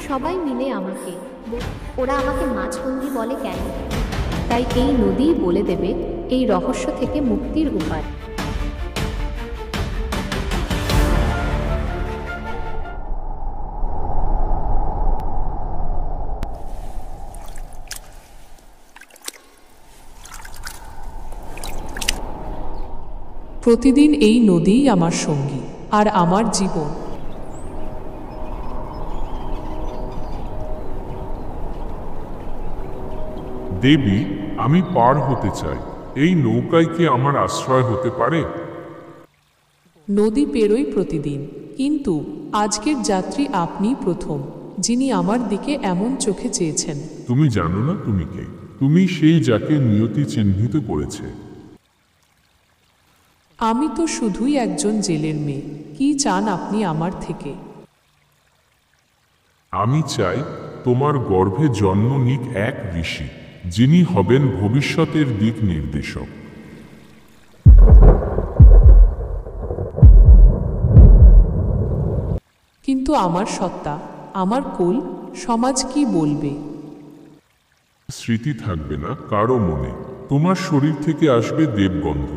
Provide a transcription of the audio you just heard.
সবাই মিলে আমাকে ওরা আমাকে মাছবন্দি বলে কেন? তাই এই নদীই বলে দেবে এই রহস্য থেকে মুক্তির উপায়। প্রতিদিন এই নদীই আমার সঙ্গী আর আমার জীবন। দেবী, আমি পার হতে চাই। এই নৌকায় কি আমার আশ্রয় হতে পারে? নদী পেরোই প্রতিদিন, কিন্তু আজকের যাত্রী আপনি প্রথম, যিনি আমার দিকে এমন চোখে চেয়েছেন। তুমি জানো না তুমি কে? তুমি সেই যাকে নিয়তি চিহ্নিত করেছে। আমি তো শুধুই একজন জেলের মেয়ে। কি চান আপনি আমার থেকে? আমি চাই তোমার গর্ভে জন্ম নিক এক ঋষি, যিনি হবেন ভবিষ্যতের দিক নির্দেশক। কিন্তু আমার সত্তা, আমার কুল, সমাজ কি বলবে? স্মৃতি থাকবে না কারো মনে। তোমার শরীর থেকে আসবে দেবগন্ধ।